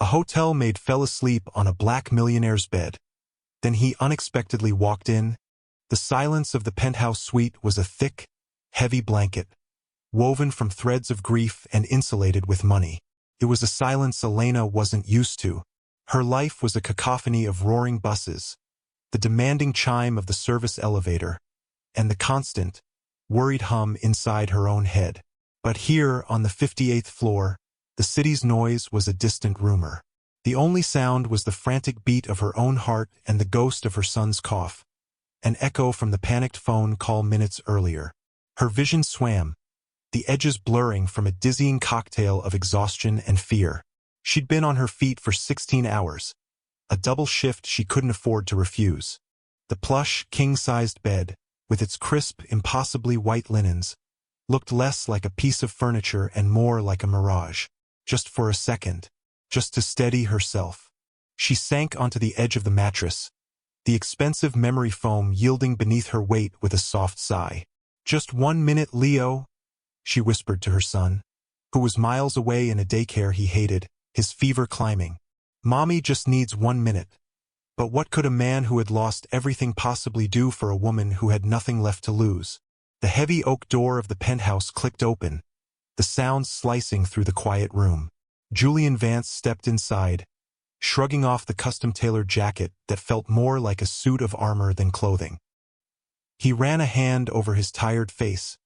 A hotel maid fell asleep on a black millionaire's bed. Then he unexpectedly walked in. The silence of the penthouse suite was a thick, heavy blanket, woven from threads of grief and insulated with money. It was a silence Elena wasn't used to. Her life was a cacophony of roaring buses, the demanding chime of the service elevator, and the constant, worried hum inside her own head. But here, on the 58th floor, the city's noise was a distant rumor. The only sound was the frantic beat of her own heart and the ghost of her son's cough, an echo from the panicked phone call minutes earlier. Her vision swam, the edges blurring from a dizzying cocktail of exhaustion and fear. She'd been on her feet for 16 hours, a double shift she couldn't afford to refuse. The plush, king-sized bed, with its crisp, impossibly white linens, looked less like a piece of furniture and more like a mirage. Just for a second, just to steady herself. She sank onto the edge of the mattress, the expensive memory foam yielding beneath her weight with a soft sigh. "Just 1 minute, Leo," she whispered to her son, who was miles away in a daycare he hated, his fever climbing. "Mommy just needs 1 minute." But what could a man who had lost everything possibly do for a woman who had nothing left to lose? The heavy oak door of the penthouse clicked open, the sound slicing through the quiet room. Julian Vance stepped inside, shrugging off the custom-tailored jacket that felt more like a suit of armor than clothing. He ran a hand over his tired face,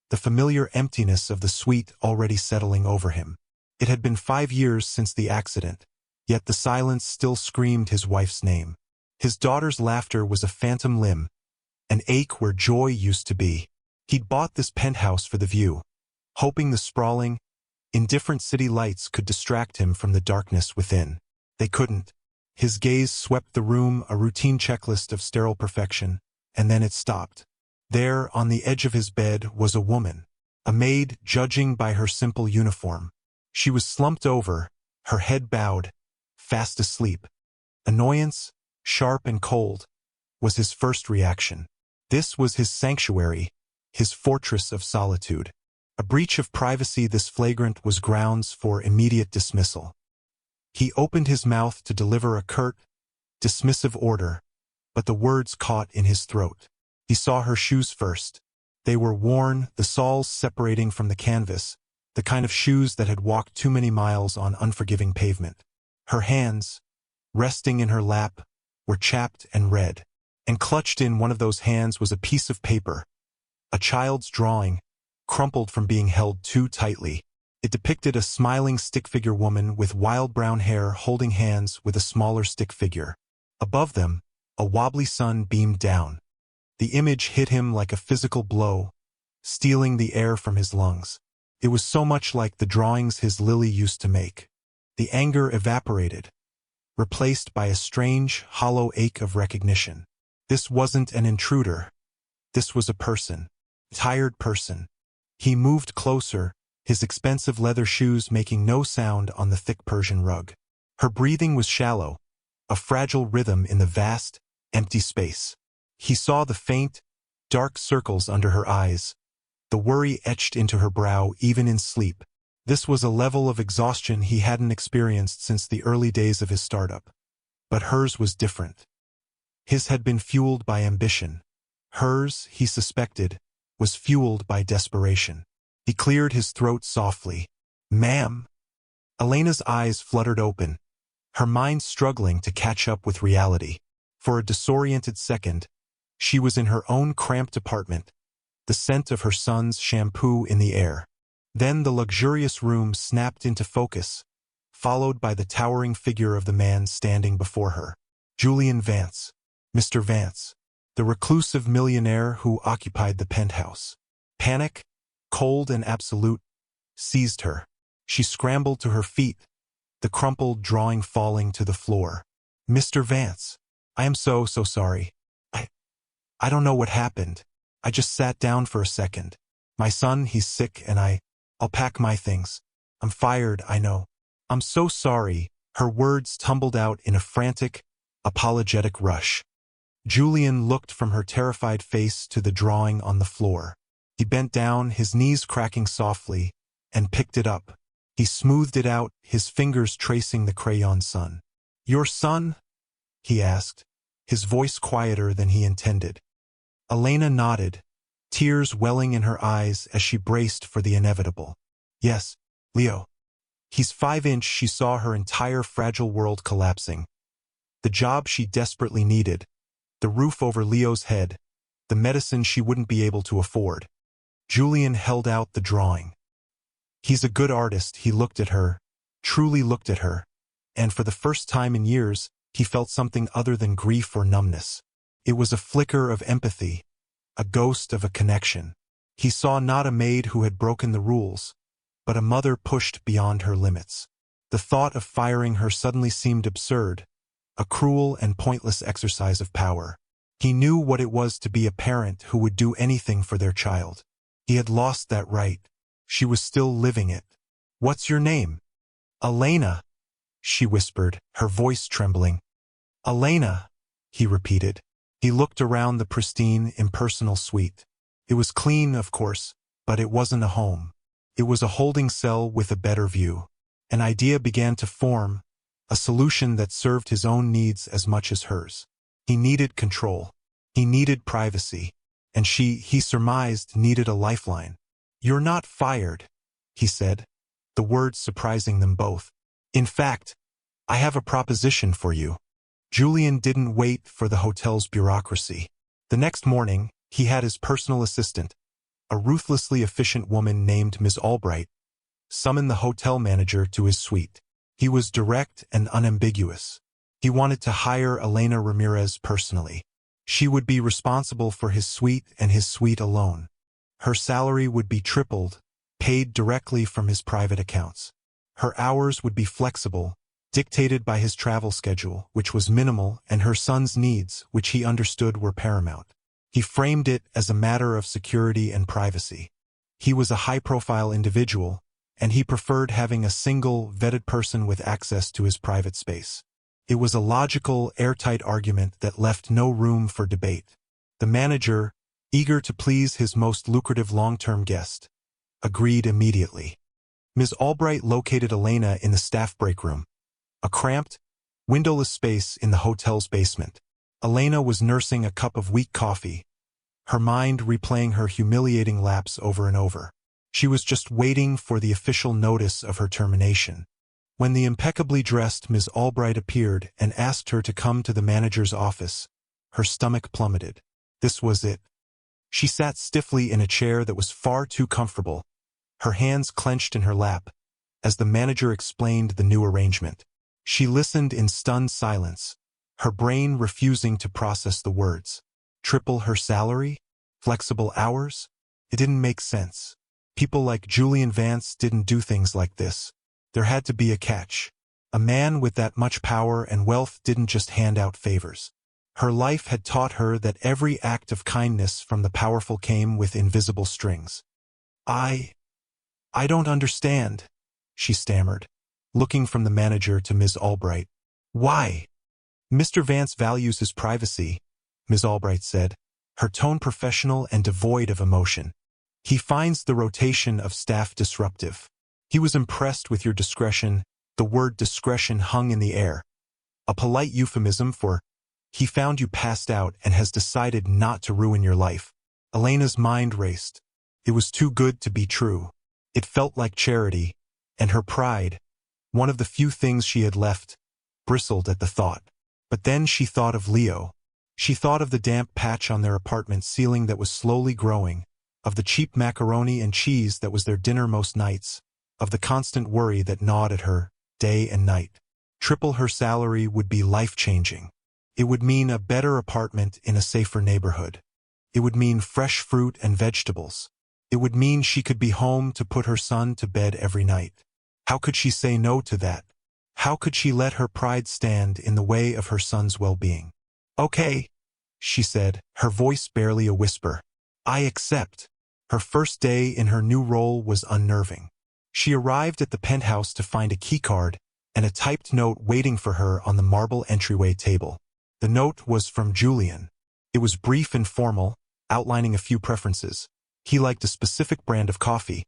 the familiar emptiness of the suite already settling over him. It had been 5 years since the accident, yet the silence still screamed his wife's name. His daughter's laughter was a phantom limb, an ache where joy used to be. He'd bought this penthouse for the view, hoping the sprawling, indifferent city lights could distract him from the darkness within. They couldn't. His gaze swept the room, a routine checklist of sterile perfection, and then it stopped. There, on the edge of his bed, was a woman, a maid, judging by her simple uniform. She was slumped over, her head bowed, fast asleep. Annoyance, sharp and cold, was his first reaction. This was his sanctuary, his fortress of solitude. A breach of privacy this flagrant was grounds for immediate dismissal. He opened his mouth to deliver a curt, dismissive order, but the words caught in his throat. He saw her shoes first. They were worn, the soles separating from the canvas, the kind of shoes that had walked too many miles on unforgiving pavement. Her hands, resting in her lap, were chapped and red, and clutched in one of those hands was a piece of paper, a child's drawing, crumpled from being held too tightly. It depicted a smiling stick-figure woman with wild brown hair holding hands with a smaller stick figure. Above them, a wobbly sun beamed down. The image hit him like a physical blow, stealing the air from his lungs. It was so much like the drawings his Lily used to make. The anger evaporated, replaced by a strange, hollow ache of recognition. This wasn't an intruder. This was a person. Tired person. He moved closer, his expensive leather shoes making no sound on the thick Persian rug. Her breathing was shallow, a fragile rhythm in the vast, empty space. He saw the faint, dark circles under her eyes, the worry etched into her brow even in sleep. This was a level of exhaustion he hadn't experienced since the early days of his startup. But hers was different. His had been fueled by ambition. Hers, he suspected, was fueled by desperation. He cleared his throat softly. "Ma'am?" Elena's eyes fluttered open, her mind struggling to catch up with reality. For a disoriented second, she was in her own cramped apartment, the scent of her son's shampoo in the air. Then the luxurious room snapped into focus, followed by the towering figure of the man standing before her. Julian Vance. Mr. Vance, the reclusive millionaire who occupied the penthouse. Panic, cold and absolute, seized her. She scrambled to her feet, the crumpled drawing falling to the floor. "Mr. Vance, I am so sorry. I don't know what happened. I just sat down for a second. My son, he's sick and I'll pack my things. I'm fired, I know. I'm so sorry." Her words tumbled out in a frantic, apologetic rush. Julian looked from her terrified face to the drawing on the floor. He bent down, his knees cracking softly, and picked it up. He smoothed it out, his fingers tracing the crayon sun. "Your son?" he asked, his voice quieter than he intended. Elena nodded, tears welling in her eyes as she braced for the inevitable. "Yes, Leo. He's 5". She saw her entire fragile world collapsing. The job she desperately needed, the roof over Leo's head, the medicine she wouldn't be able to afford. Julian held out the drawing. "He's a good artist." He looked at her, truly looked at her, and for the first time in years, he felt something other than grief or numbness. It was a flicker of empathy, a ghost of a connection. He saw not a maid who had broken the rules, but a mother pushed beyond her limits. The thought of firing her suddenly seemed absurd, a cruel and pointless exercise of power. He knew what it was to be a parent who would do anything for their child. He had lost that right. She was still living it. "What's your name?" "Elena," she whispered, her voice trembling. "Elena," he repeated. He looked around the pristine, impersonal suite. It was clean, of course, but it wasn't a home. It was a holding cell with a better view. An idea began to form, a solution that served his own needs as much as hers. He needed control. He needed privacy. And she, he surmised, needed a lifeline. "You're not fired," he said, the words surprising them both. "In fact, I have a proposition for you." Julian didn't wait for the hotel's bureaucracy. The next morning, he had his personal assistant, a ruthlessly efficient woman named Ms. Albright, summon the hotel manager to his suite. He was direct and unambiguous. He wanted to hire Elena Ramirez personally. She would be responsible for his suite and his suite alone. Her salary would be tripled, paid directly from his private accounts. Her hours would be flexible, dictated by his travel schedule, which was minimal, and her son's needs, which he understood were paramount. He framed it as a matter of security and privacy. He was a high-profile individual, and he preferred having a single, vetted person with access to his private space. It was a logical, airtight argument that left no room for debate. The manager, eager to please his most lucrative long-term guest, agreed immediately. Ms. Albright located Elena in the staff break room, a cramped, windowless space in the hotel's basement. Elena was nursing a cup of weak coffee, her mind replaying her humiliating lapse over and over. She was just waiting for the official notice of her termination. When the impeccably dressed Ms. Albright appeared and asked her to come to the manager's office, her stomach plummeted. This was it. She sat stiffly in a chair that was far too comfortable, her hands clenched in her lap, as the manager explained the new arrangement. She listened in stunned silence, her brain refusing to process the words. Triple her salary? Flexible hours? It didn't make sense. People like Julian Vance didn't do things like this. There had to be a catch. A man with that much power and wealth didn't just hand out favors. Her life had taught her that every act of kindness from the powerful came with invisible strings. I don't understand," she stammered, looking from the manager to Ms. Albright. "Why?" "Mr. Vance values his privacy," Ms. Albright said, her tone professional and devoid of emotion. "He finds the rotation of staff disruptive. He was impressed with your discretion." The word discretion hung in the air, a polite euphemism for, "He found you passed out and has decided not to ruin your life." Elena's mind raced. It was too good to be true. It felt like charity, and her pride, one of the few things she had left, bristled at the thought. But then she thought of Leo. She thought of the damp patch on their apartment ceiling that was slowly growing, of the cheap macaroni and cheese that was their dinner most nights, of the constant worry that gnawed at her, day and night. Triple her salary would be life-changing. It would mean a better apartment in a safer neighborhood. It would mean fresh fruit and vegetables. It would mean she could be home to put her son to bed every night. How could she say no to that? How could she let her pride stand in the way of her son's well-being? "Okay," she said, her voice barely a whisper. "I accept." Her first day in her new role was unnerving. She arrived at the penthouse to find a keycard and a typed note waiting for her on the marble entryway table. The note was from Julian. It was brief and formal, outlining a few preferences. He liked a specific brand of coffee,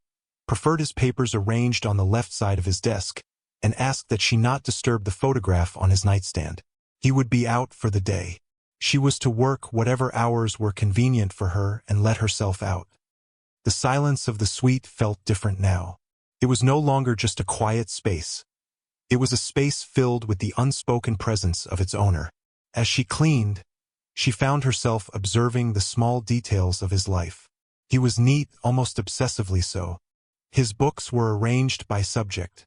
preferred his papers arranged on the left side of his desk, and asked that she not disturb the photograph on his nightstand. He would be out for the day. She was to work whatever hours were convenient for her and let herself out. The silence of the suite felt different now. It was no longer just a quiet space. It was a space filled with the unspoken presence of its owner. As she cleaned, she found herself observing the small details of his life. He was neat, almost obsessively so. His books were arranged by subject.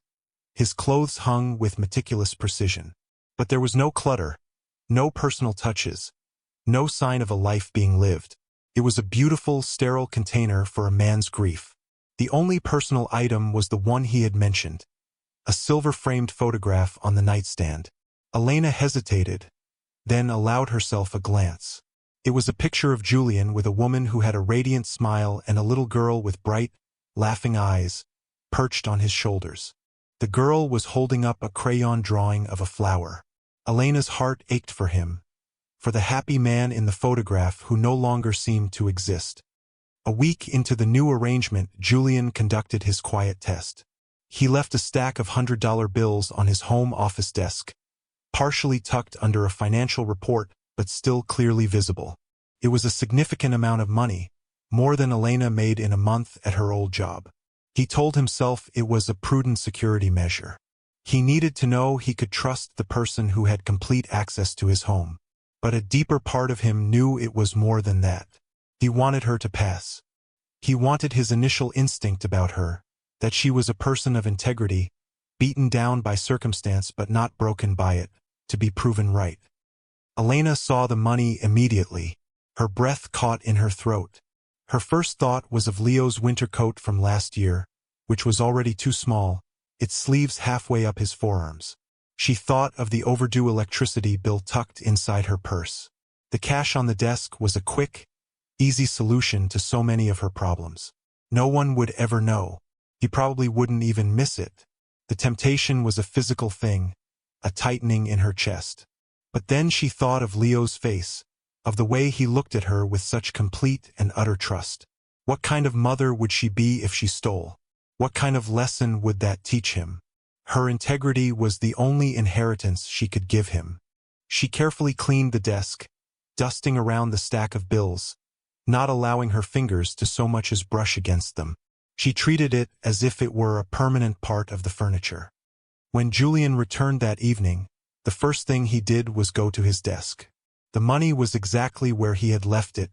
His clothes hung with meticulous precision. But there was no clutter, no personal touches, no sign of a life being lived. It was a beautiful, sterile container for a man's grief. The only personal item was the one he had mentioned, a silver-framed photograph on the nightstand. Elena hesitated, then allowed herself a glance. It was a picture of Julian with a woman who had a radiant smile and a little girl with bright, laughing eyes, perched on his shoulders. The girl was holding up a crayon drawing of a flower. Elena's heart ached for him, for the happy man in the photograph who no longer seemed to exist. A week into the new arrangement, Julian conducted his quiet test. He left a stack of $100 bills on his home office desk, partially tucked under a financial report but still clearly visible. It was a significant amount of money, more than Elena made in a month at her old job. He told himself it was a prudent security measure. He needed to know he could trust the person who had complete access to his home. But a deeper part of him knew it was more than that. He wanted her to pass. He wanted his initial instinct about her, that she was a person of integrity, beaten down by circumstance but not broken by it, to be proven right. Elena saw the money immediately. Her breath caught in her throat. Her first thought was of Leo's winter coat from last year, which was already too small, its sleeves halfway up his forearms. She thought of the overdue electricity bill tucked inside her purse. The cash on the desk was a quick, easy solution to so many of her problems. No one would ever know. He probably wouldn't even miss it. The temptation was a physical thing, a tightening in her chest. But then she thought of Leo's face, of the way he looked at her with such complete and utter trust. What kind of mother would she be if she stole? What kind of lesson would that teach him? Her integrity was the only inheritance she could give him. She carefully cleaned the desk, dusting around the stack of bills, not allowing her fingers to so much as brush against them. She treated it as if it were a permanent part of the furniture. When Julian returned that evening, the first thing he did was go to his desk. The money was exactly where he had left it,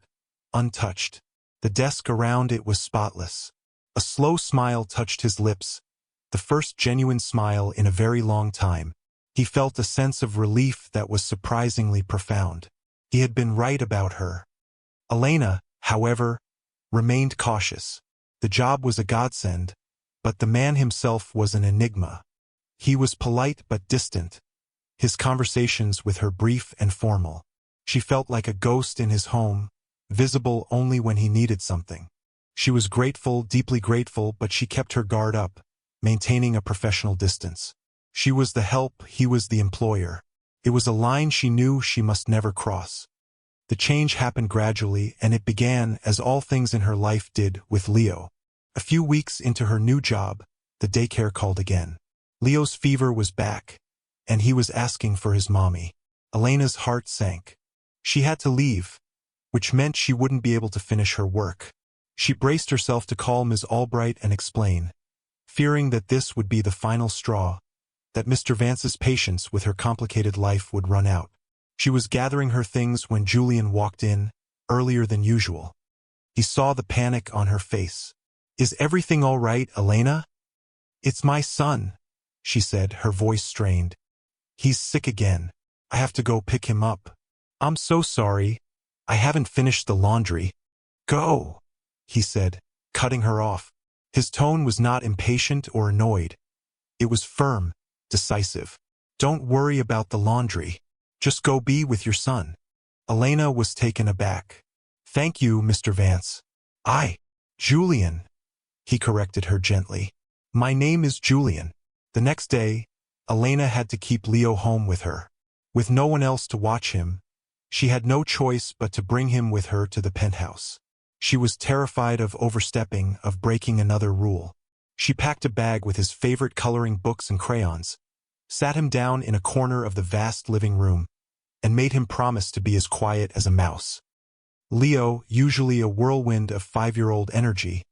untouched. The desk around it was spotless. A slow smile touched his lips, the first genuine smile in a very long time. He felt a sense of relief that was surprisingly profound. He had been right about her. Elena, however, remained cautious. The job was a godsend, but the man himself was an enigma. He was polite but distant, his conversations with her brief and formal. She felt like a ghost in his home, visible only when he needed something. She was grateful, deeply grateful, but she kept her guard up, maintaining a professional distance. She was the help, he was the employer. It was a line she knew she must never cross. The change happened gradually, and it began, as all things in her life did, with Leo. A few weeks into her new job, the daycare called again. Leo's fever was back, and he was asking for his mommy. Elena's heart sank. She had to leave, which meant she wouldn't be able to finish her work. She braced herself to call Ms. Albright and explain, fearing that this would be the final straw, that Mr. Vance's patience with her complicated life would run out. She was gathering her things when Julian walked in, earlier than usual. He saw the panic on her face. "Is everything all right, Elena?" "It's my son," she said, her voice strained. "He's sick again. I have to go pick him up." "I'm so sorry. I haven't finished the laundry." "Go," he said, cutting her off. His tone was not impatient or annoyed. It was firm, decisive. "Don't worry about the laundry. Just go be with your son." Elena was taken aback. "Thank you, Mr. Vance." Julian," he corrected her gently. "My name is Julian." The next day, Elena had to keep Leo home with her. With no one else to watch him, she had no choice but to bring him with her to the penthouse. She was terrified of overstepping, of breaking another rule. She packed a bag with his favorite coloring books and crayons, sat him down in a corner of the vast living room, and made him promise to be as quiet as a mouse. Leo, usually a whirlwind of 5-year-old energy,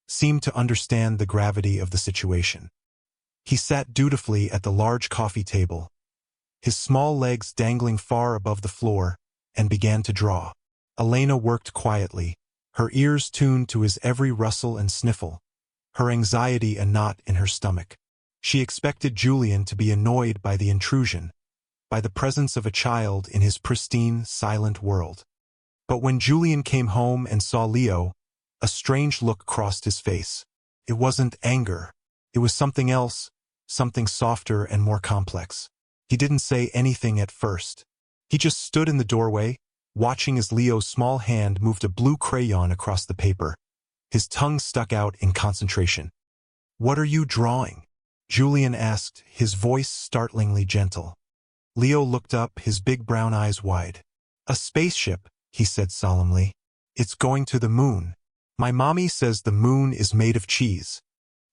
seemed to understand the gravity of the situation. He sat dutifully at the large coffee table, his small legs dangling far above the floor, and began to draw. Elena worked quietly, her ears tuned to his every rustle and sniffle, her anxiety a knot in her stomach. She expected Julian to be annoyed by the intrusion, by the presence of a child in his pristine, silent world. But when Julian came home and saw Leo, a strange look crossed his face. It wasn't anger. It was something else, something softer and more complex. He didn't say anything at first. He just stood in the doorway, watching as Leo's small hand moved a blue crayon across the paper. His tongue stuck out in concentration. "What are you drawing?" Julian asked, his voice startlingly gentle. Leo looked up, his big brown eyes wide. "A spaceship," he said solemnly. "It's going to the moon. My mommy says the moon is made of cheese."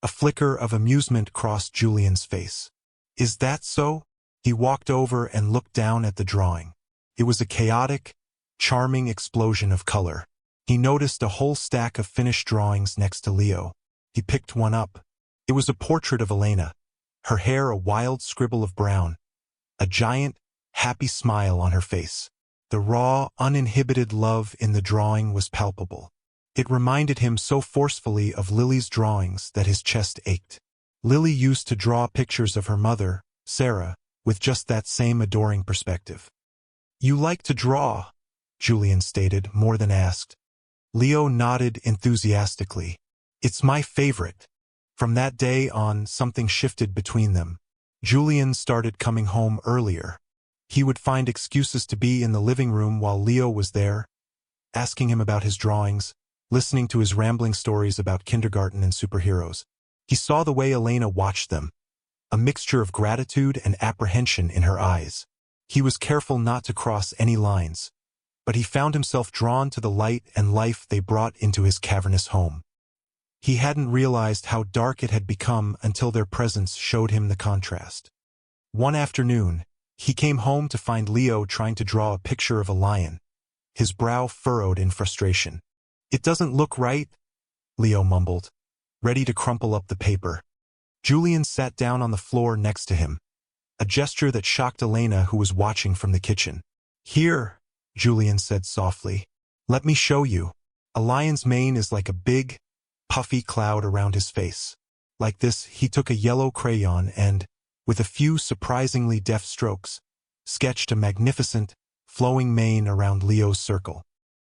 A flicker of amusement crossed Julian's face. "Is that so?" He walked over and looked down at the drawing. It was a chaotic, charming explosion of color. He noticed a whole stack of finished drawings next to Leo. He picked one up. It was a portrait of Elena, her hair a wild scribble of brown, a giant, happy smile on her face. The raw, uninhibited love in the drawing was palpable. It reminded him so forcefully of Lily's drawings that his chest ached. Lily used to draw pictures of her mother, Sarah, with just that same adoring perspective. "You like to draw," Julian stated, more than asked. Leo nodded enthusiastically. "It's my favorite." From that day on, something shifted between them. Julian started coming home earlier. He would find excuses to be in the living room while Leo was there, asking him about his drawings, listening to his rambling stories about kindergarten and superheroes. He saw the way Elena watched them, a mixture of gratitude and apprehension in her eyes. He was careful not to cross any lines, but he found himself drawn to the light and life they brought into his cavernous home. He hadn't realized how dark it had become until their presence showed him the contrast. One afternoon, he came home to find Leo trying to draw a picture of a lion, his brow furrowed in frustration. "It doesn't look right," Leo mumbled, ready to crumple up the paper. Julian sat down on the floor next to him, a gesture that shocked Elena, who was watching from the kitchen. "Here," Julian said softly. "Let me show you. A lion's mane is like a big, puffy cloud around his face." Like this, he took a yellow crayon and, with a few surprisingly deft strokes, sketched a magnificent, flowing mane around Leo's circle.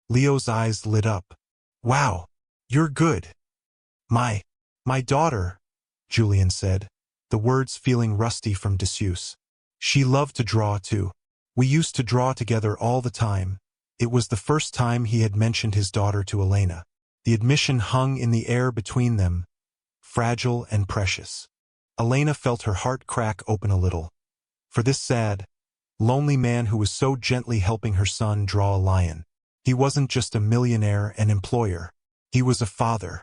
Leo's eyes lit up. "Wow, you're good." My daughter," Julian said, the words feeling rusty from disuse. "She loved to draw too. We used to draw together all the time." It was the first time he had mentioned his daughter to Elena. The admission hung in the air between them, fragile and precious. Elena felt her heart crack open a little. For this sad, lonely man who was so gently helping her son draw a lion. He wasn't just a millionaire and employer. He was a father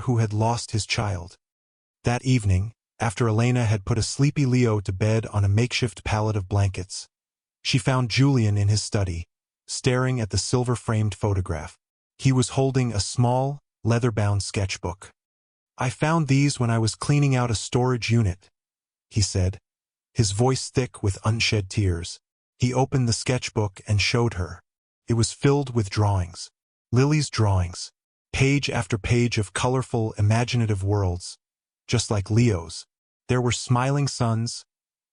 who had lost his child. That evening, after Elena had put a sleepy Leo to bed on a makeshift pallet of blankets, she found Julian in his study, staring at the silver-framed photograph. He was holding a small, leather-bound sketchbook. "I found these when I was cleaning out a storage unit," he said, his voice thick with unshed tears. He opened the sketchbook and showed her. It was filled with drawings. Lily's drawings. Page after page of colorful, imaginative worlds, just like Leo's. There were smiling suns,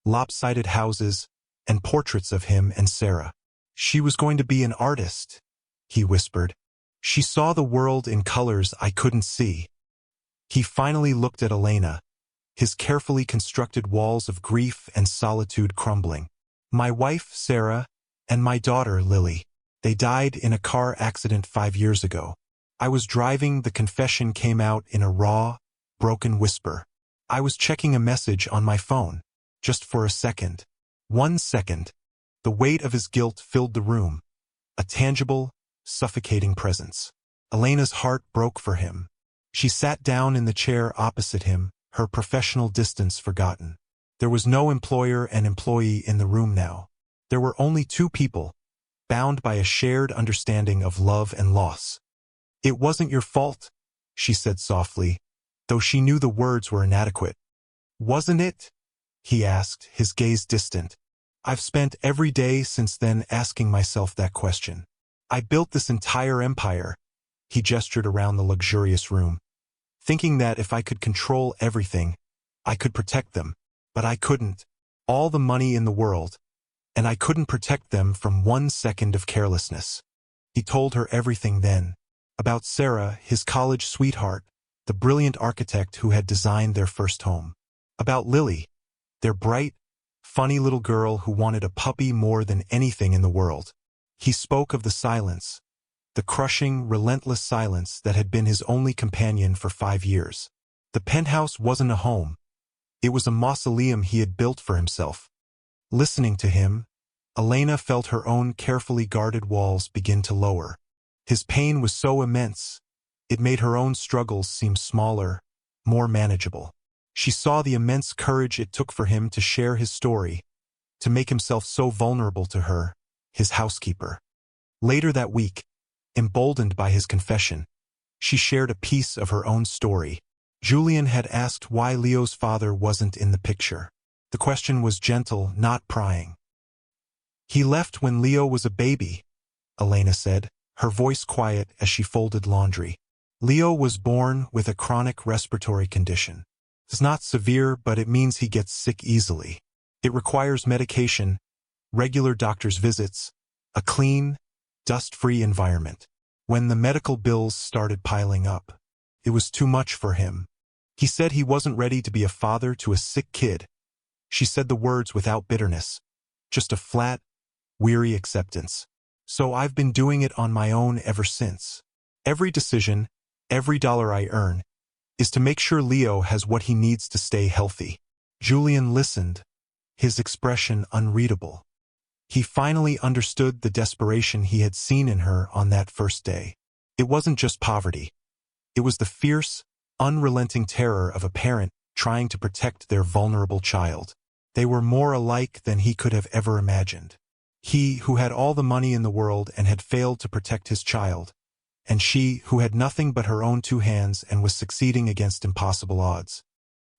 lopsided houses, and portraits of him and Sarah. "She was going to be an artist," he whispered. "She saw the world in colors I couldn't see." He finally looked at Elena, his carefully constructed walls of grief and solitude crumbling. "My wife, Sarah, and my daughter, Lily. They died in a car accident 5 years ago." I was driving, the confession came out in a raw, broken whisper. "I was checking a message on my phone. Just for a second. 1 second. The weight of his guilt filled the room. A tangible, suffocating presence. Elena's heart broke for him. She sat down in the chair opposite him, her professional distance forgotten. There was no employer and employee in the room now. There were only two people, bound by a shared understanding of love and loss. "It wasn't your fault," she said softly, though she knew the words were inadequate. "Wasn't it?" he asked, his gaze distant. "I've spent every day since then asking myself that question. I built this entire empire," he gestured around the luxurious room, "thinking that if I could control everything, I could protect them. But I couldn't. All the money in the world, and I couldn't protect them from 1 second of carelessness." He told her everything then. About Sarah, his college sweetheart, the brilliant architect who had designed their first home. About Lily, their bright, funny little girl who wanted a puppy more than anything in the world. He spoke of the silence, the crushing, relentless silence that had been his only companion for 5 years. The penthouse wasn't a home. It was a mausoleum he had built for himself. Listening to him, Elena felt her own carefully guarded walls begin to lower. His pain was so immense, it made her own struggles seem smaller, more manageable. She saw the immense courage it took for him to share his story, to make himself so vulnerable to her, his housekeeper. Later that week, emboldened by his confession, she shared a piece of her own story. Julian had asked why Leo's father wasn't in the picture. The question was gentle, not prying. "He left when Leo was a baby," Elena said, her voice quiet as she folded laundry. "Leo was born with a chronic respiratory condition. It's not severe, but it means he gets sick easily. It requires medication, regular doctor's visits, a clean, dust-free environment. When the medical bills started piling up, it was too much for him. He said he wasn't ready to be a father to a sick kid." She said the words without bitterness, just a flat, weary acceptance. "So I've been doing it on my own ever since. Every decision, every dollar I earn, is to make sure Leo has what he needs to stay healthy." Julian listened, his expression unreadable. He finally understood the desperation he had seen in her on that first day. It wasn't just poverty. It was the fierce, unrelenting terror of a parent trying to protect their vulnerable child. They were more alike than he could have ever imagined. He who had all the money in the world and had failed to protect his child, and she who had nothing but her own 2 hands and was succeeding against impossible odds.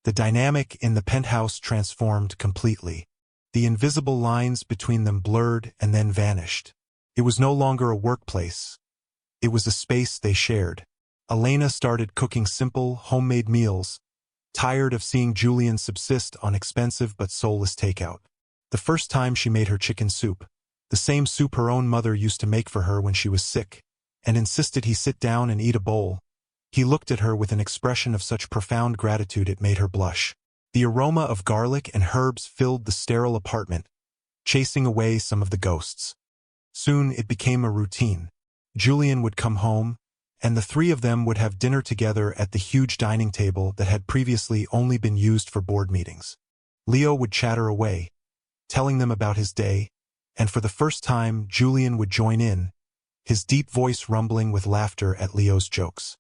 The dynamic in the penthouse transformed completely. The invisible lines between them blurred and then vanished. It was no longer a workplace. It was a space they shared. Elena started cooking simple, homemade meals, tired of seeing Julian subsist on expensive but soulless takeout. The first time she made her chicken soup, the same soup her own mother used to make for her when she was sick, and insisted he sit down and eat a bowl. He looked at her with an expression of such profound gratitude it made her blush. The aroma of garlic and herbs filled the sterile apartment, chasing away some of the ghosts. Soon it became a routine. Julian would come home, and the 3 of them would have dinner together at the huge dining table that had previously only been used for board meetings. Leo would chatter away, telling them about his day, and for the first time Julian would join in, his deep voice rumbling with laughter at Leo's jokes.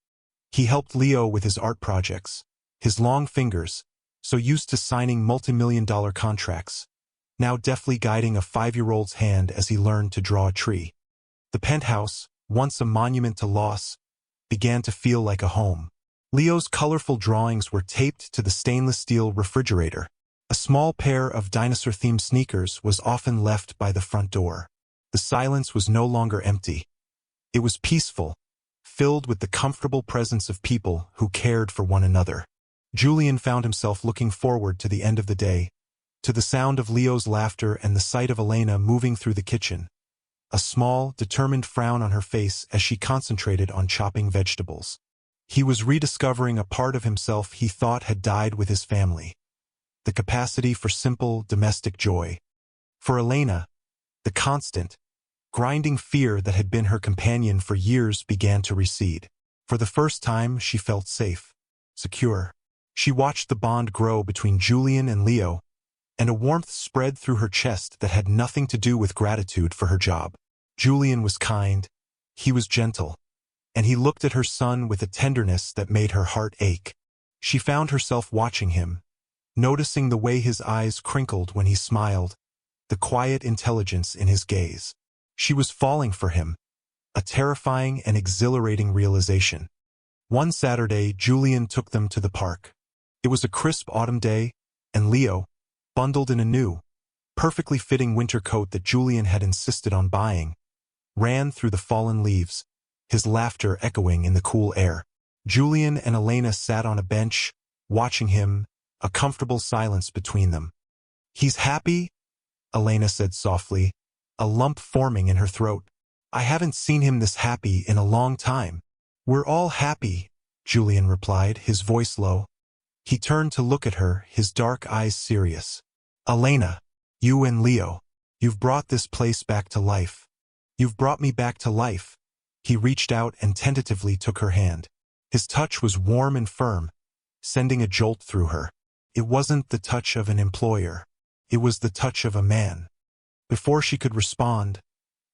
He helped Leo with his art projects, his long fingers, so used to signing multi-million-dollar contracts, now deftly guiding a 5-year-old's hand as he learned to draw a tree. The penthouse, once a monument to loss, began to feel like a home. Leo's colorful drawings were taped to the stainless steel refrigerator. A small pair of dinosaur-themed sneakers was often left by the front door. The silence was no longer empty. It was peaceful, filled with the comfortable presence of people who cared for one another. Julian found himself looking forward to the end of the day, to the sound of Leo's laughter and the sight of Elena moving through the kitchen, a small, determined frown on her face as she concentrated on chopping vegetables. He was rediscovering a part of himself he thought had died with his family, the capacity for simple, domestic joy. For Elena, the constant, grinding fear that had been her companion for years began to recede. For the first time, she felt safe, secure. She watched the bond grow between Julian and Leo, and a warmth spread through her chest that had nothing to do with gratitude for her job. Julian was kind, he was gentle, and he looked at her son with a tenderness that made her heart ache. She found herself watching him, noticing the way his eyes crinkled when he smiled, the quiet intelligence in his gaze. She was falling for him, a terrifying and exhilarating realization. One Saturday, Julian took them to the park. It was a crisp autumn day, and Leo, bundled in a new, perfectly fitting winter coat that Julian had insisted on buying, ran through the fallen leaves, his laughter echoing in the cool air. Julian and Elena sat on a bench, watching him, a comfortable silence between them. "He's happy?" Elena said softly, a lump forming in her throat. "I haven't seen him this happy in a long time." "We're all happy," Julian replied, his voice low. He turned to look at her, his dark eyes serious. "Elena, you and Leo, you've brought this place back to life. You've brought me back to life." He reached out and tentatively took her hand. His touch was warm and firm, sending a jolt through her. It wasn't the touch of an employer. It was the touch of a man. Before she could respond,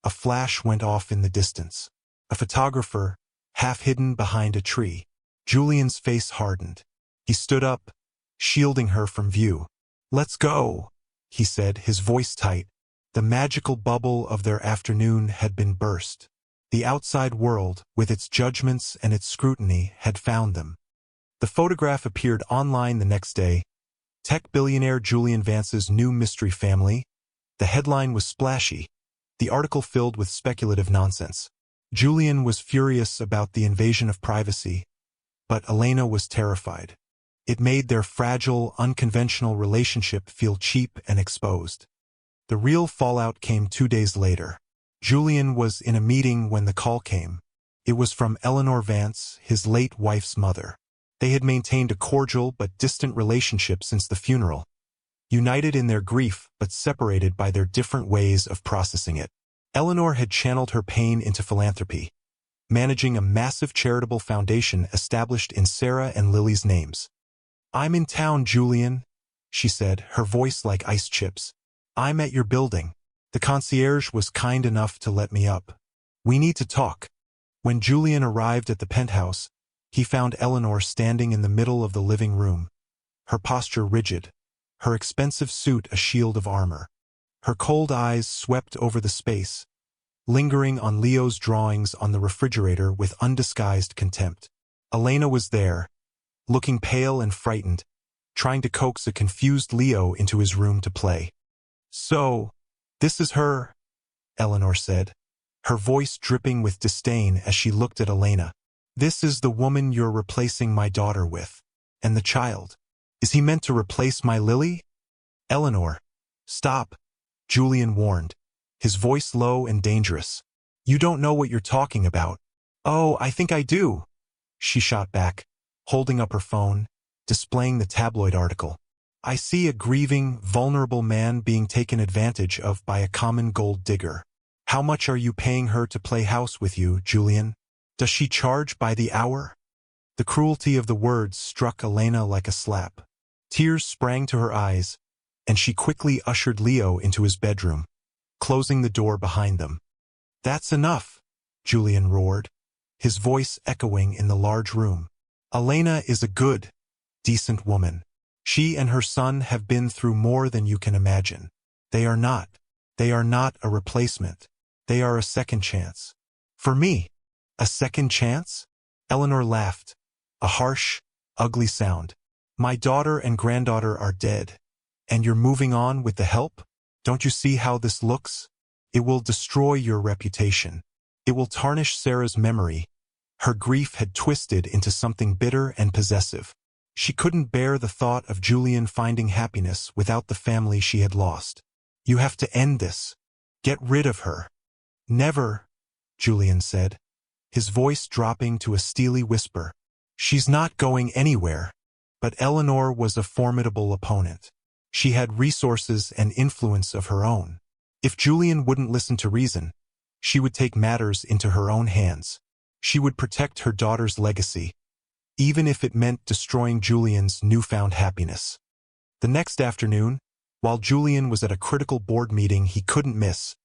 a flash went off in the distance. A photographer, half hidden behind a tree. Julian's face hardened. He stood up, shielding her from view. "Let's go," he said, his voice tight. The magical bubble of their afternoon had been burst. The outside world, with its judgments and its scrutiny, had found them. The photograph appeared online the next day. Tech billionaire Julian Vance's new mystery family. The headline was splashy, the article filled with speculative nonsense. Julian was furious about the invasion of privacy, but Elena was terrified. It made their fragile, unconventional relationship feel cheap and exposed. The real fallout came 2 days later. Julian was in a meeting when the call came. It was from Eleanor Vance, his late wife's mother. They had maintained a cordial but distant relationship since the funeral, united in their grief but separated by their different ways of processing it. Eleanor had channeled her pain into philanthropy, managing a massive charitable foundation established in Sarah and Lily's names. "I'm in town, Julian," she said, her voice like ice chips. "I'm at your building. The concierge was kind enough to let me up. We need to talk." When Julian arrived at the penthouse, he found Eleanor standing in the middle of the living room, her posture rigid, her expensive suit a shield of armor. Her cold eyes swept over the space, lingering on Leo's drawings on the refrigerator with undisguised contempt. Elena was there, looking pale and frightened, trying to coax a confused Leo into his room to play. "So, this is her," Eleanor said, her voice dripping with disdain as she looked at Elena. "This is the woman you're replacing my daughter with. And the child. Is he meant to replace my Lily?" "Eleanor, stop," Julian warned, his voice low and dangerous. "You don't know what you're talking about." "Oh, I think I do," she shot back, holding up her phone, displaying the tabloid article. "I see a grieving, vulnerable man being taken advantage of by a common gold digger. How much are you paying her to play house with you, Julian? Does she charge by the hour?" The cruelty of the words struck Elena like a slap. Tears sprang to her eyes, and she quickly ushered Leo into his bedroom, closing the door behind them. "That's enough," Julian roared, his voice echoing in the large room. "Elena is a good, decent woman. She and her son have been through more than you can imagine. They are not a replacement. They are a second chance. For me, a second chance?" Eleanor laughed, a harsh, ugly sound. "My daughter and granddaughter are dead, and you're moving on with the help? Don't you see how this looks? It will destroy your reputation. It will tarnish Sarah's memory." Her grief had twisted into something bitter and possessive. She couldn't bear the thought of Julian finding happiness without the family she had lost. "You have to end this. Get rid of her." "Never," Julian said, his voice dropping to a steely whisper. "She's not going anywhere." But Eleanor was a formidable opponent. She had resources and influence of her own. If Julian wouldn't listen to reason, she would take matters into her own hands. She would protect her daughter's legacy, even if it meant destroying Julian's newfound happiness. The next afternoon, while Julian was at a critical board meeting he couldn't miss,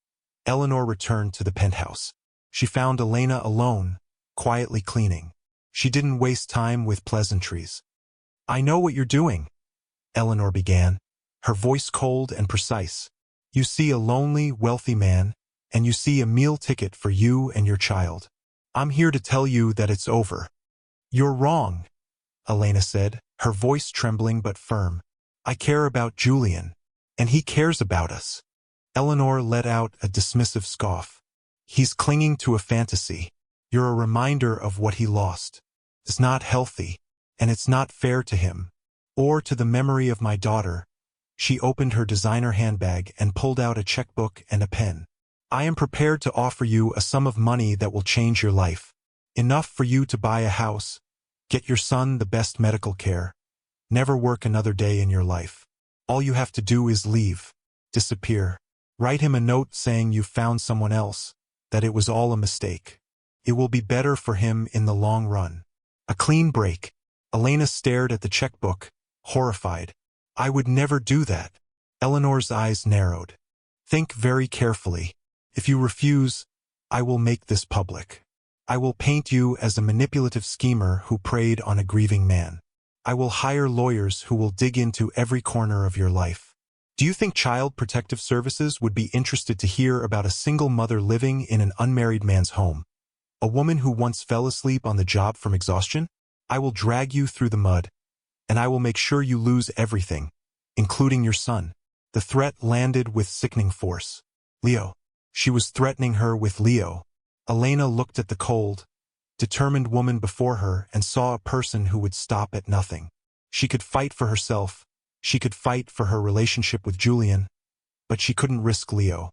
Eleanor returned to the penthouse. She found Elena alone, quietly cleaning. She didn't waste time with pleasantries. "I know what you're doing," Eleanor began, her voice cold and precise. "You see a lonely, wealthy man, and you see a meal ticket for you and your child. I'm here to tell you that it's over." "You're wrong," Elena said, her voice trembling but firm. "I care about Julian, and he cares about us." Eleanor let out a dismissive scoff. "He's clinging to a fantasy. You're a reminder of what he lost. It's not healthy, and it's not fair to him, or to the memory of my daughter." She opened her designer handbag and pulled out a checkbook and a pen. "I am prepared to offer you a sum of money that will change your life. Enough for you to buy a house, get your son the best medical care, never work another day in your life. All you have to do is leave, disappear. Write him a note saying you found someone else, that it was all a mistake. It will be better for him in the long run." A clean break. Elena stared at the checkbook, horrified. "I would never do that." Eleanor's eyes narrowed. "Think very carefully. If you refuse, I will make this public. I will paint you as a manipulative schemer who preyed on a grieving man. I will hire lawyers who will dig into every corner of your life. Do you think Child Protective Services would be interested to hear about a single mother living in an unmarried man's home? A woman who once fell asleep on the job from exhaustion? I will drag you through the mud, and I will make sure you lose everything, including your son." The threat landed with sickening force. "Leo." She was threatening her with Leo. Elena looked at the cold, determined woman before her and saw a person who would stop at nothing. She could fight for herself, she could fight for her relationship with Julian, but she couldn't risk Leo.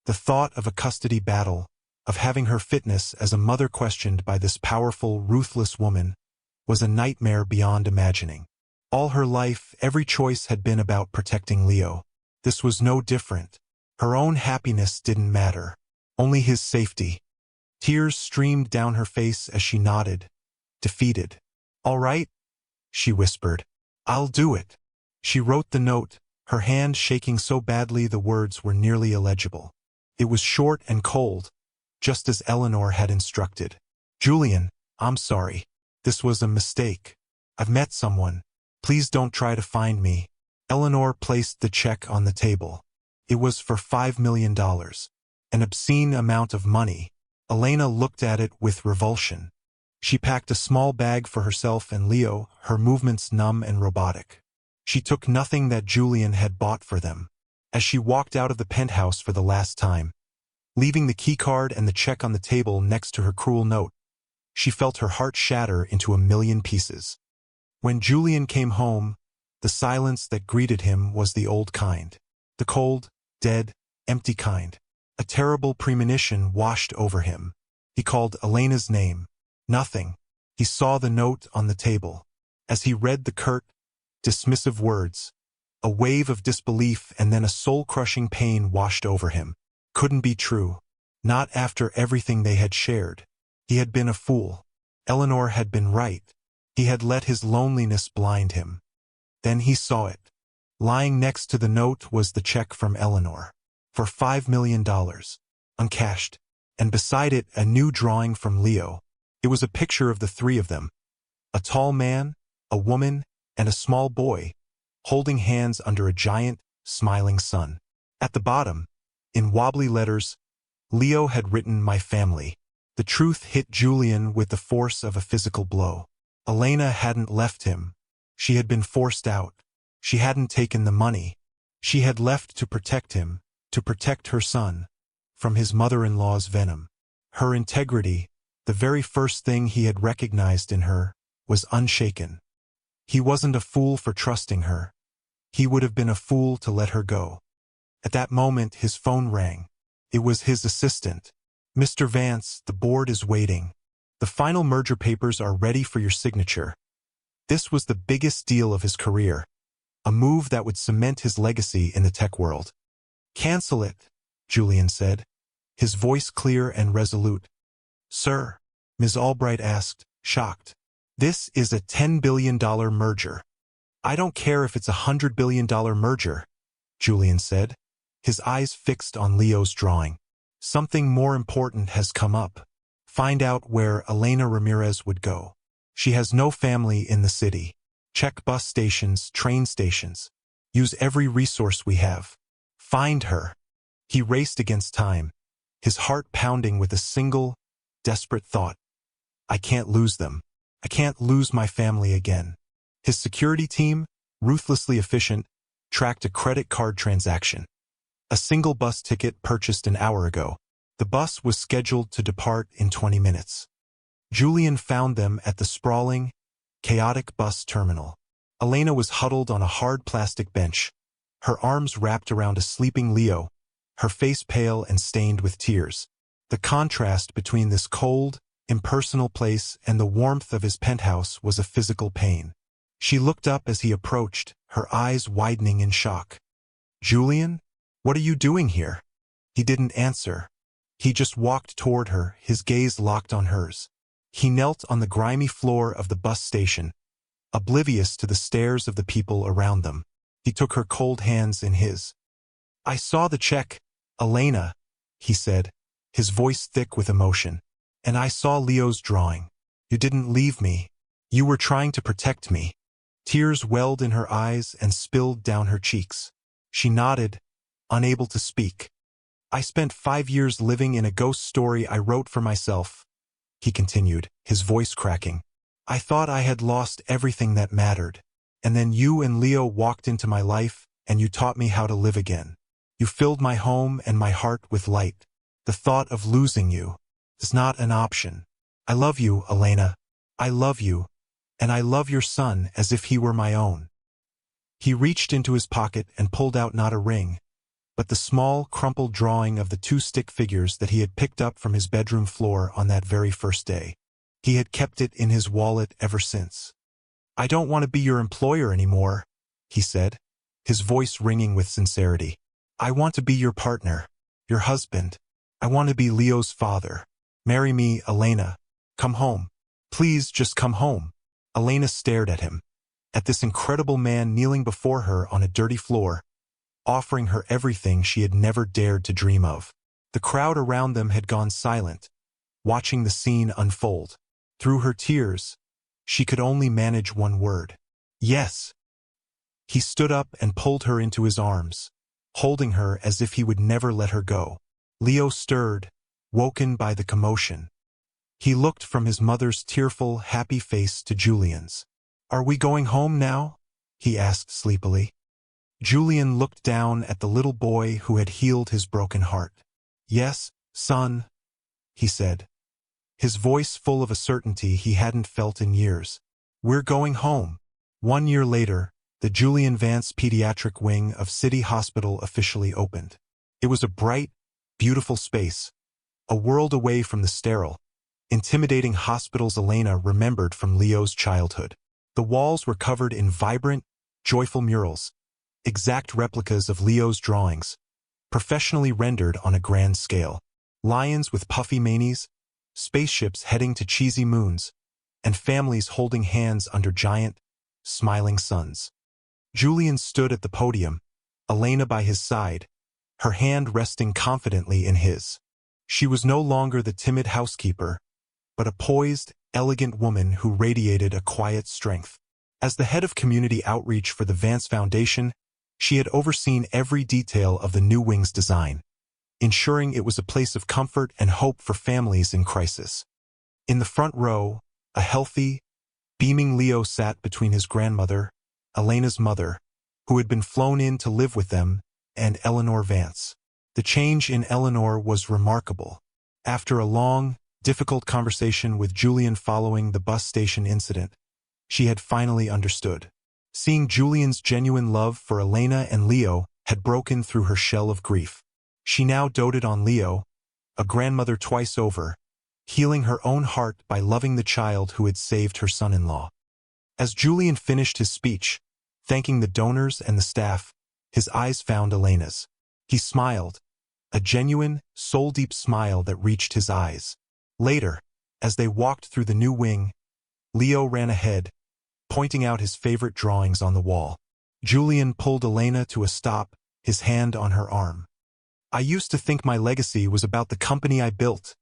The thought of a custody battle, of having her fitness as a mother questioned by this powerful, ruthless woman, was a nightmare beyond imagining. All her life, every choice had been about protecting Leo. This was no different. Her own happiness didn't matter, only his safety. Tears streamed down her face as she nodded, defeated. "All right," she whispered. "I'll do it." She wrote the note, her hand shaking so badly the words were nearly illegible. It was short and cold, just as Eleanor had instructed. "Julian, I'm sorry. This was a mistake. I've met someone. Please don't try to find me." Eleanor placed the check on the table. It was for $5 million, an obscene amount of money. Elena looked at it with revulsion. She packed a small bag for herself and Leo, her movements numb and robotic. She took nothing that Julian had bought for them. As she walked out of the penthouse for the last time, leaving the keycard and the check on the table next to her cruel note, she felt her heart shatter into a million pieces. When Julian came home, the silence that greeted him was the old kind. The cold, dead, empty kind. A terrible premonition washed over him. He called Elena's name. Nothing. He saw the note on the table. As he read the curt, dismissive words, a wave of disbelief and then a soul-crushing pain washed over him. Couldn't be true. Not after everything they had shared. He had been a fool. Eleanor had been right. He had let his loneliness blind him. Then he saw it. Lying next to the note was the check from Eleanor. For $5 million. Uncashed. And beside it a new drawing from Leo. It was a picture of the three of them. A tall man, a woman, and a small boy, holding hands under a giant, smiling sun. At the bottom, in wobbly letters, Leo had written "My family." The truth hit Julian with the force of a physical blow. Elena hadn't left him. She had been forced out. She hadn't taken the money. She had left to protect him, to protect her son, from his mother-in-law's venom. Her integrity, the very first thing he had recognized in her, was unshaken. He wasn't a fool for trusting her. He would have been a fool to let her go. At that moment his phone rang. It was his assistant. "Mr. Vance, the board is waiting. The final merger papers are ready for your signature." This was the biggest deal of his career, a move that would cement his legacy in the tech world. "Cancel it," Julian said, his voice clear and resolute. "Sir?" Ms. Albright asked, shocked. "This is a $10 billion merger." "I don't care if it's a $100 billion merger," Julian said, his eyes fixed on Leo's drawing. "Something more important has come up. Find out where Elena Ramirez would go. She has no family in the city. Check bus stations, train stations. Use every resource we have. Find her. He raced against time, his heart pounding with a single, desperate thought. I can't lose them. I can't lose my family again. His security team, ruthlessly efficient, tracked a credit card transaction. A single bus ticket purchased an hour ago. The bus was scheduled to depart in 20 minutes. Julian found them at the sprawling, chaotic bus terminal. Elena was huddled on a hard plastic bench, her arms wrapped around a sleeping Leo, her face pale and stained with tears. The contrast between this cold, impersonal place and the warmth of his penthouse was a physical pain. She looked up as he approached, her eyes widening in shock. "Julian, what are you doing here?" He didn't answer. He just walked toward her, his gaze locked on hers. He knelt on the grimy floor of the bus station, oblivious to the stares of the people around them. He took her cold hands in his. "I saw the check, Elena," he said, his voice thick with emotion. "And I saw Leo's drawing. You didn't leave me. You were trying to protect me." Tears welled in her eyes and spilled down her cheeks. She nodded, unable to speak. "I spent 5 years living in a ghost story I wrote for myself," he continued, his voice cracking. "I thought I had lost everything that mattered. And then you and Leo walked into my life, and you taught me how to live again. You filled my home and my heart with light. The thought of losing you is not an option. I love you, Elena. I love you, and I love your son as if he were my own." He reached into his pocket and pulled out not a ring, but the small, crumpled drawing of the 2 stick figures that he had picked up from his bedroom floor on that very first day. He had kept it in his wallet ever since. "I don't want to be your employer anymore," he said, his voice ringing with sincerity. "I want to be your partner, your husband. I want to be Leo's father. Marry me, Elena. Come home. Please just come home." Elena stared at him, at this incredible man kneeling before her on a dirty floor, offering her everything she had never dared to dream of. The crowd around them had gone silent, watching the scene unfold. Through her tears, she could only manage one word: yes. He stood up and pulled her into his arms, holding her as if he would never let her go. Leo stirred, woken by the commotion. He looked from his mother's tearful, happy face to Julian's. "Are we going home now?" he asked sleepily. Julian looked down at the little boy who had healed his broken heart. "Yes, son," he said, his voice full of a certainty he hadn't felt in years. "We're going home." 1 year later, the Julian Vance Pediatric Wing of City Hospital officially opened. It was a bright, beautiful space, a world away from the sterile, intimidating hospitals Elena remembered from Leo's childhood. The walls were covered in vibrant, joyful murals, exact replicas of Leo's drawings, professionally rendered on a grand scale. Lions with puffy manes, spaceships heading to cheesy moons, and families holding hands under giant, smiling suns. Julian stood at the podium, Elena by his side, her hand resting confidently in his. She was no longer the timid housekeeper, but a poised, elegant woman who radiated a quiet strength. As the head of community outreach for the Vance Foundation, she had overseen every detail of the new wing's design, ensuring it was a place of comfort and hope for families in crisis. In the front row, a healthy, beaming Leo sat between his grandmother, Elena's mother, who had been flown in to live with them, and Eleanor Vance. The change in Eleanor was remarkable. After a long, difficult conversation with Julian following the bus station incident, she had finally understood. Seeing Julian's genuine love for Elena and Leo had broken through her shell of grief. She now doted on Leo, a grandmother twice over, healing her own heart by loving the child who had saved her son-in-law. As Julian finished his speech, thanking the donors and the staff, his eyes found Elena's. He smiled, a genuine, soul-deep smile that reached his eyes. Later, as they walked through the new wing, Leo ran ahead, pointing out his favorite drawings on the wall. Julian pulled Elena to a stop, his hand on her arm. "I used to think my legacy was about the company I built,"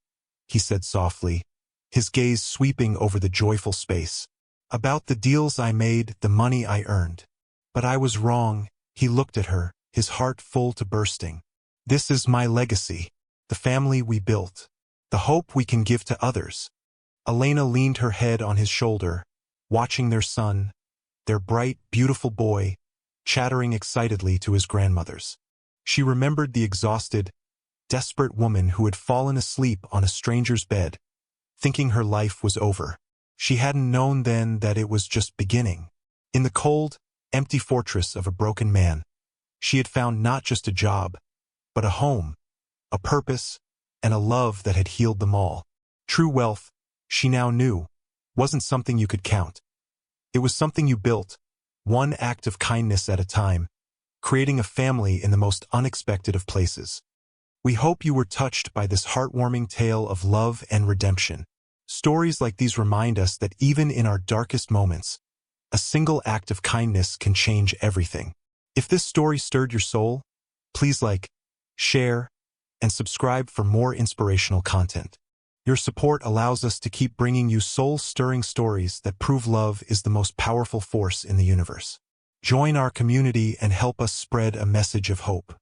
he said softly, his gaze sweeping over the joyful space. About the deals I made, the money I earned. But I was wrong. He looked at her, his heart full to bursting. This is my legacy, the family we built, the hope we can give to others. Elena leaned her head on his shoulder, watching their son, their bright, beautiful boy, chattering excitedly to his grandmothers. She remembered the exhausted, desperate woman who had fallen asleep on a stranger's bed, thinking her life was over. She hadn't known then that it was just beginning. In the cold, empty fortress of a broken man, she had found not just a job, but a home, a purpose, and a love that had healed them all. True wealth, she now knew, wasn't something you could count. It was something you built, one act of kindness at a time, creating a family in the most unexpected of places. We hope you were touched by this heartwarming tale of love and redemption. Stories like these remind us that even in our darkest moments, a single act of kindness can change everything. If this story stirred your soul, please like, share, and subscribe for more inspirational content. Your support allows us to keep bringing you soul-stirring stories that prove love is the most powerful force in the universe. Join our community and help us spread a message of hope.